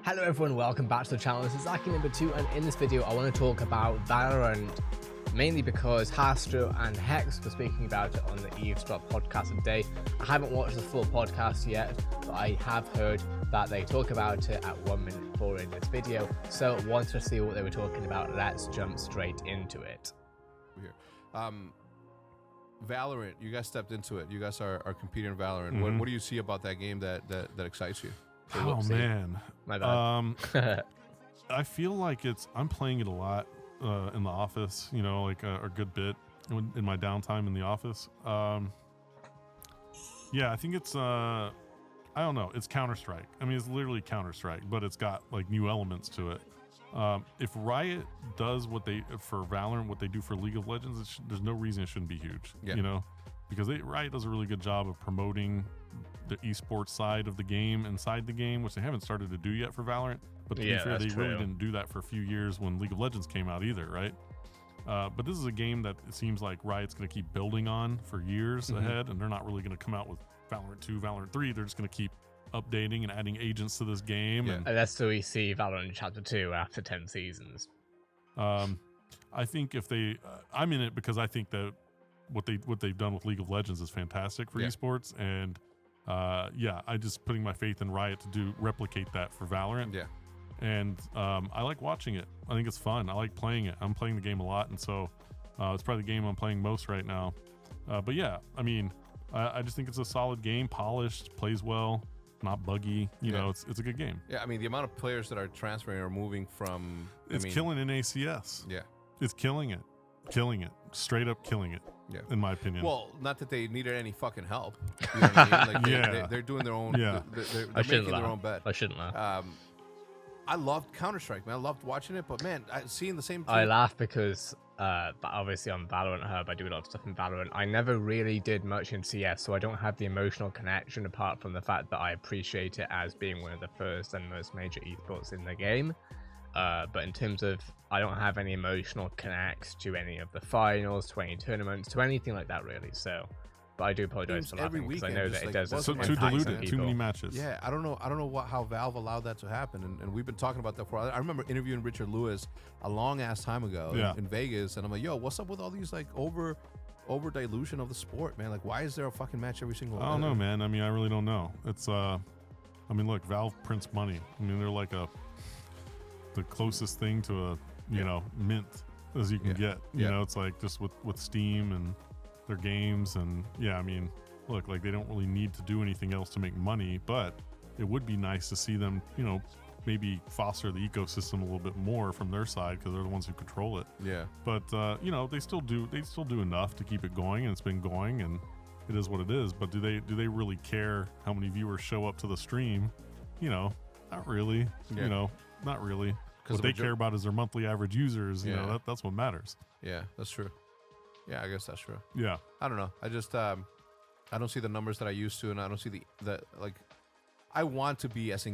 Hello everyone, welcome back to the channel. This is Aki number 2, and in this video I want to talk about Valorant, mainly because Hastr0 and Hex were speaking about it on the Eavesdrop podcast today. I haven't watched the full podcast yet, but I have heard that they talk about it at 1 minute 4 in this video, so once to see what they were talking about, let's jump straight into it. Here. Valorant, you guys stepped into it. You guys are competing in Valorant. What do you see about that game that excites you? Oh man, My bad. I feel like I'm playing it a lot in the office, you know, like a good bit in my downtime in the office. Yeah, I think it's I don't know, it's Counter-Strike. I mean, it's literally Counter-Strike, but it's got like new elements to it. If Riot does what they for Valorant, what they do for League of Legends, there's no reason it shouldn't be huge. You know, because Riot does a really good job of promoting the esports side of the game inside the game, which they haven't started to do yet for Valorant. But to be fair, they really didn't do that for a few years when League of Legends came out either, right? But this is a game that it seems like Riot's going to keep building on for years ahead, and they're not really going to come out with Valorant 2, Valorant 3. They're just going to keep updating and adding agents to this game. And that's so we see Valorant Chapter 2 after 10 seasons. I think if they, I'm in it because I think that what they've done with League of Legends is fantastic for esports, and I just putting my faith in Riot to replicate that for Valorant. And I like watching it. I think it's fun. I like playing it. I'm playing the game a lot, and so it's probably the game I'm playing most right now. But yeah, I mean, I just think it's a solid game, polished, plays well, not buggy. You know, it's a good game. Yeah, I mean, the amount of players that are transferring or moving from... It's killing in ACS. Yeah. It's killing it. Straight up killing it. Yeah, in my opinion. Well, not that they needed any fucking help. You know what I mean? Like they're doing their own. They're making their own bet. I shouldn't laugh. I loved Counter-Strike, man. I loved watching it, but man, seeing the same thing. I laugh because obviously on Valorant Hub, I do a lot of stuff in Valorant. I never really did much in CS, so I don't have the emotional connection apart from the fact that I appreciate it as being one of the first and most major esports in the game. But in terms of, I don't have any emotional connects to any of the finals, to any tournaments, to anything like that, really. So, but I do apologize for laughing because I know that it does. So too diluted, too many matches. Yeah, I don't know how Valve allowed that to happen, and we've been talking about that for. I remember interviewing Richard Lewis a long ass time ago in Vegas, and I'm like, yo, what's up with all these like over dilution of the sport, man? Like, why is there a fucking match every single? I don't know, man. I mean, I really don't know. It's I mean, look, Valve prints money. I mean, they're like the closest thing to a mint as you can get. You know, it's like just with Steam and their games, and I mean, look, like they don't really need to do anything else to make money, but it would be nice to see them, you know, maybe foster the ecosystem a little bit more from their side because they're the ones who control it. But you know, they still do enough to keep it going, and it's been going, and it is what it is. But do they really care how many viewers show up to the stream? You know, not really. You know, not really. What they care about is their monthly average users. You know, that's what matters. Yeah, that's true. Yeah, I guess that's true. Yeah. I don't know. I just I don't see the numbers that I used to, and I don't see the like. I want to be as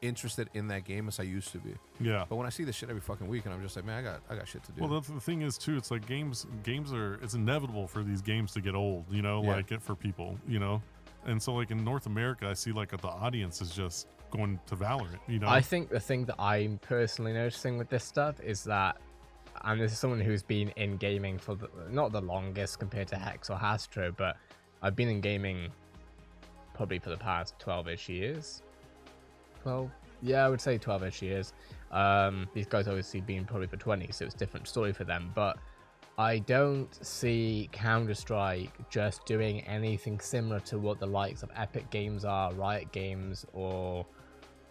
interested in that game as I used to be. Yeah. But when I see this shit every fucking week, and I'm just like, man, I got shit to do. Well, that's the thing is too. It's like games are. It's inevitable for these games to get old. You know, like it for people. You know, and so like in North America, I see like the audience is just going to Valorant. You know, I think the thing that I'm personally noticing with this stuff is that, and this is someone who's been in gaming for not the longest compared to Hex or Hastr0, but I've been in gaming probably for the past 12-ish years. 12? Yeah, I would say 12-ish years. These guys obviously been probably for 20, so it's a different story for them. But I don't see Counter-Strike just doing anything similar to what the likes of Epic Games are, Riot Games, or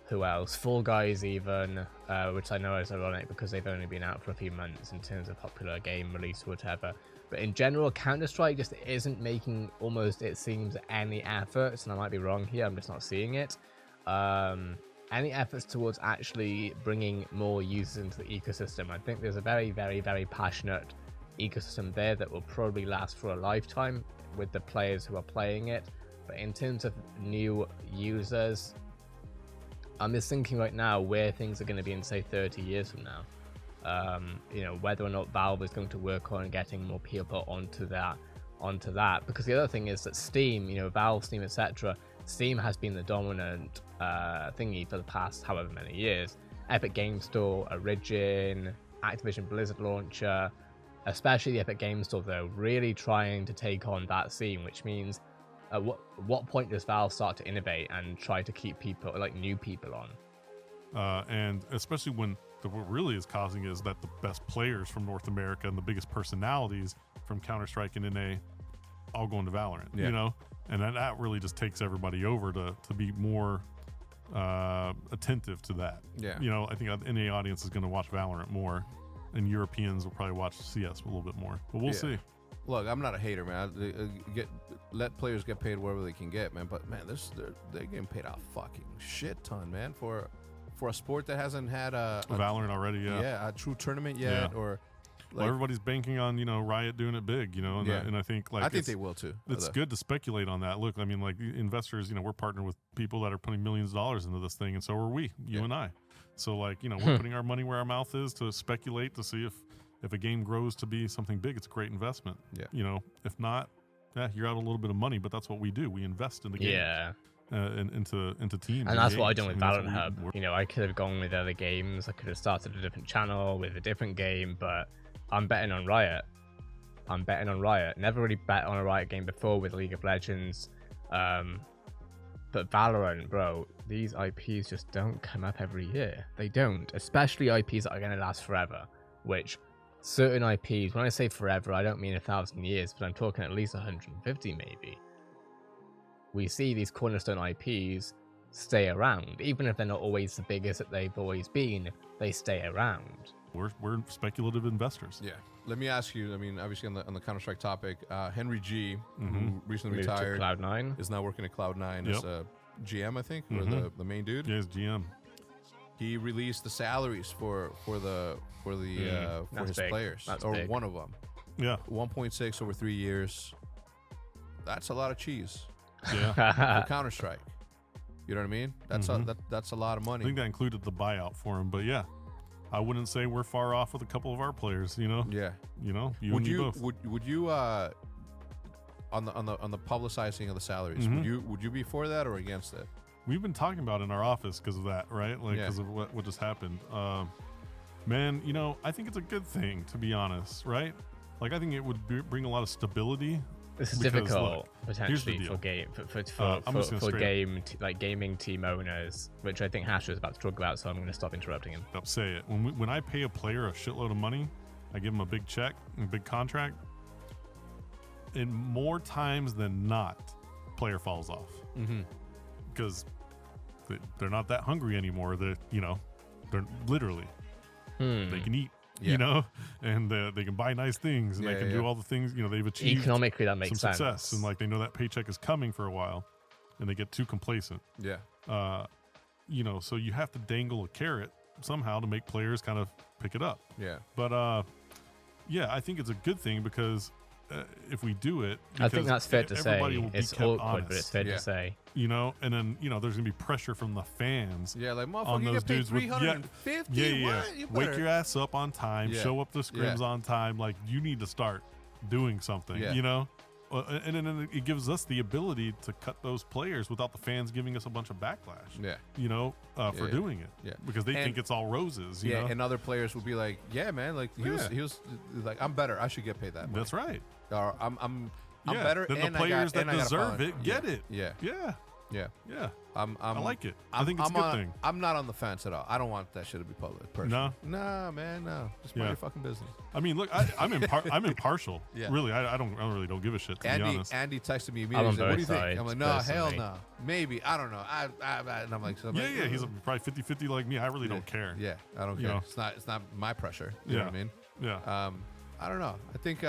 who else? Fall Guys even, which I know is ironic because they've only been out for a few months in terms of popular game release or whatever. But in general, Counter-Strike just isn't making almost, it seems, any efforts, and I might be wrong here, I'm just not seeing it, any efforts towards actually bringing more users into the ecosystem. I think there's a very, very, very passionate ecosystem there that will probably last for a lifetime with the players who are playing it. But in terms of new users, I'm just thinking right now where things are going to be in, say, 30 years from now. You know, whether or not Valve is going to work on getting more people onto that. Because the other thing is that Steam, you know, Valve, Steam, etc., Steam has been the dominant thingy for the past however many years. Epic Games Store, Origin, Activision Blizzard launcher, especially the Epic Games Store, though, really trying to take on that scene, which means at what point does Valve start to innovate and try to keep people, like new people on? And especially when what really is causing is that the best players from North America and the biggest personalities from Counter-Strike and NA all go into Valorant, you know? And that really just takes everybody over to be more attentive to that. Yeah. You know, I think the NA audience is going to watch Valorant more, and Europeans will probably watch CS a little bit more. But we'll see. Look, I'm not a hater, man. Let players get paid wherever they can get, man. But man, they're getting paid a fucking shit ton, man, for a sport that hasn't had a Valorant already. a true tournament yet, or. Like, well, everybody's banking on, you know, Riot doing it big, you know, and I think like they will too. It's good to speculate on that. Look, I mean, like investors, you know, we're partnered with people that are putting millions of dollars into this thing, and so are we, you and I. So like, you know, we're putting our money where our mouth is to speculate to see if a game grows to be something big. It's a great investment. Yeah. You know, if not, you're out a little bit of money, but that's what we do. We invest in the game. Yeah. Into teams, and that's what I've done with Valorant Hub. You know, I could have gone with other games. I could have started a different channel with a different game, but I'm betting on Riot. Never really bet on a Riot game before with League of Legends. But Valorant, bro, these IPs just don't come up every year. They don't. Especially IPs that are going to last forever. Which, certain IPs, when I say forever, I don't mean 1,000 years, but I'm talking at least 150 maybe. We see these cornerstone IPs stay around. Even if they're not always the biggest that they've always been, they stay around. We're speculative investors. Yeah. Let me ask you, I mean, obviously on the Counter-Strike topic, Henry G, who recently retired, Cloud9, is now working at Cloud9 as a GM, I think, or the main dude. Yeah, he's GM. He released the salaries for his players, big. One of them. Yeah. 1.6 over 3 years. That's a lot of cheese. Yeah. For Counter-Strike. You know what I mean? That's that's a lot of money. I think that included the buyout for him, but yeah. I wouldn't say we're far off with a couple of our players, you know. Yeah. You know, would and me you both. would you on the publicizing of the salaries? Would you be for that or against it? We've been talking about it in our office because of that, right? Like because of what just happened. Man, you know, I think it's a good thing, to be honest, right? Like I think it would bring a lot of stability. This is difficult potentially for gaming team owners, which I think Hastr is about to talk about. So I'm going to stop interrupting him. I'll say it. When I pay a player a shitload of money, I give him a big check, a big contract. And more times than not, player falls off because they're not that hungry anymore. They're literally they can eat. You know, and they can buy nice things, and they can do all the things, you know, they've achieved. Economically, that makes some success, and like they know that paycheck is coming for a while, and they get too complacent. Yeah. You know, so you have to dangle a carrot somehow to make players kind of pick it up. Yeah. But yeah, I think it's a good thing because if we do it, I think that's fair to say. It's awkward, honest. but it's fair to say. You know, and then you know, there's gonna be pressure from the fans. Yeah, like motherfucker, on you those get paid dudes $350. Yeah. Wake your ass up on time. Yeah. Show up to scrims on time. Like you need to start doing something. Yeah. You know, and then it gives us the ability to cut those players without the fans giving us a bunch of backlash. Yeah. You know, for doing it. Yeah. Because they think it's all roses. You know? And other players will be like, yeah, man, like he was like, I'm better. I should get paid that much. That's right. Or I'm better. Then and the players that deserve it get it. Yeah. I like it. I think it's a good thing. I'm not on the fence at all. I don't want that shit to be public. Personally. No, man, no. Just mind your fucking business. I mean, look, I'm impartial. Really, I really don't give a shit. To be honest. Andy texted me immediately. Said, what do you think? I'm like, no, hell no. No. Maybe. I don't know. And I'm like, so He's probably 50-50 like me. I really don't care. Yeah, I don't care. It's not my pressure. You know what I mean? Yeah. I don't know. I think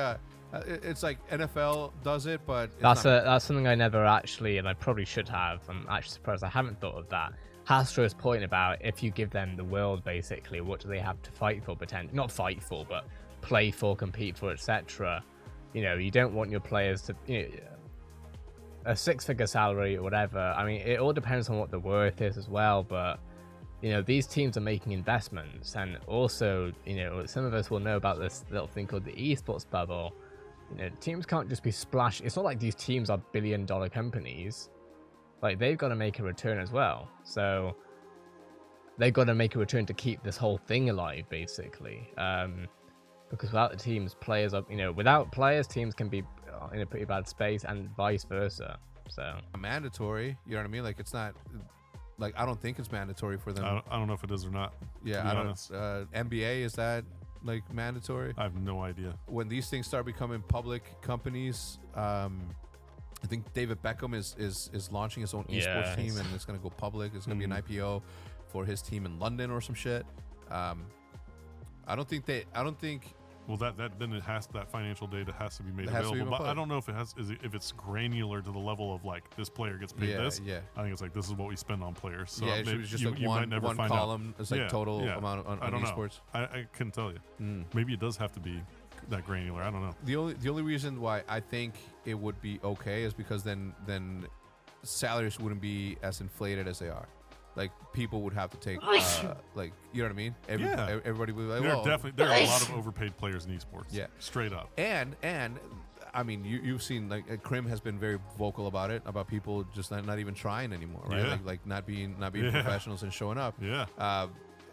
it's like NFL does it, but that's something I never actually, and I probably should have. I'm actually surprised I haven't thought of that. Hastro's point about if you give them the world, basically, what do they have to fight for? Not fight for, but play for, compete for, etc. You know, you don't want your players to, you know, a six-figure salary or whatever. I mean, it all depends on what the worth is as well, but you know, these teams are making investments, and also, you know, some of us will know about this little thing called the esports bubble. You know, teams can't just be splash. It's not like these teams are billion-dollar companies. like they've got to make a return as well. So they've got to make a return to keep this whole thing alive, basically. Because without the teams, players are, without players, teams can be in a pretty bad space, and vice versa. So mandatory, you know what I mean? Like, it's not, like, I don't think it's mandatory for them. I don't know if it is or not. Yeah, I don't. NBA, is that like mandatory? I have no idea. When these things start becoming public companies, I think David Beckham is launching his own esports team, and it's going to go public. It's going to be an IPO for his team in London or some shit. I don't think. Well, then it has, that financial data has to be made available. But I don't know if if it's granular to the level of like, this player gets paid this. Yeah. I think it's like, this is what we spend on players. So it was just you might never one find column. out. It's like total amount on esports. I couldn't tell you. Maybe it does have to be that granular. I don't know. The only reason why I think it would be okay is because then salaries wouldn't be as inflated as they are. Like, people would have to take, like, you know what I mean? Everybody would be like, there are a lot of overpaid players in esports. Yeah, straight up. And I mean, you've seen, like, Krim has been very vocal about it, about people just not even trying anymore, right? Yeah. Like not being professionals and showing up. Yeah.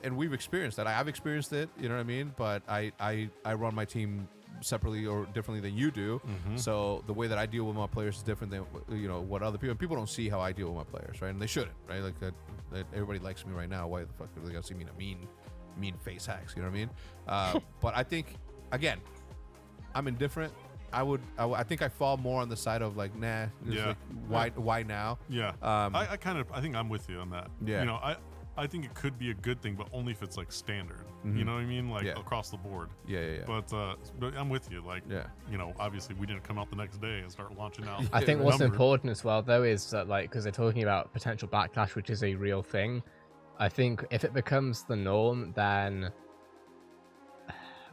And we've experienced that. I've experienced it. You know what I mean? But I run my team separately or differently than you do. So the way that I deal with my players is different than what other people don't see how I deal with my players, right? And they shouldn't, right? Like that everybody likes me right now. Why the fuck are they gonna see me in a mean face hacks? You know what I mean? But I think, again, I'm indifferent. I think I fall more on the side of like, nah. Like, why now? Yeah. I think I'm with you on that. Yeah. I think it could be a good thing, but only if it's like standard. You know what I mean? Like across the board. Yeah. But I'm with you. Like, obviously we didn't come out the next day and start launching out. I think what's important as well, though, is that, like, because they're talking about potential backlash, which is a real thing. I think if it becomes the norm, then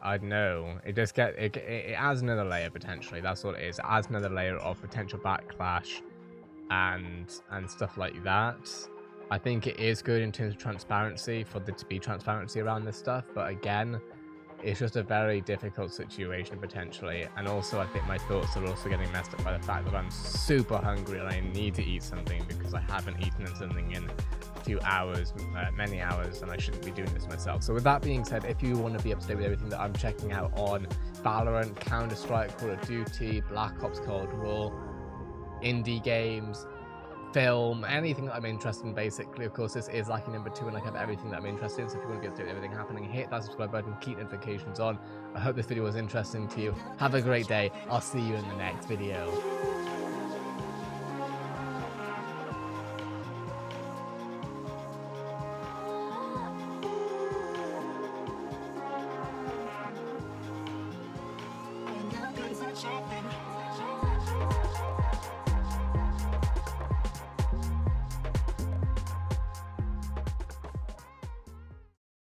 I don't know. It just it adds another layer potentially. That's what it is. It adds another layer of potential backlash and stuff like that. I think it is good in terms of transparency, for there to be transparency around this stuff, but again, it's just a very difficult situation potentially. And also, I think my thoughts are also getting messed up by the fact that I'm super hungry and I need to eat something because I haven't eaten something in a few hours, many hours, and I shouldn't be doing this myself. So with that being said, if you want to be up to date with everything that I'm checking out on Valorant, Counter-Strike, Call of Duty, Black Ops Cold War, indie games, film, anything that I'm interested in, basically. Of course, this is Lucky number 2, and I have everything that I'm interested in, so if you want to be up to date with everything happening, hit that subscribe button, keep notifications on. I hope this video was interesting to you. Have a great day. I'll see you in the next video. Shopping.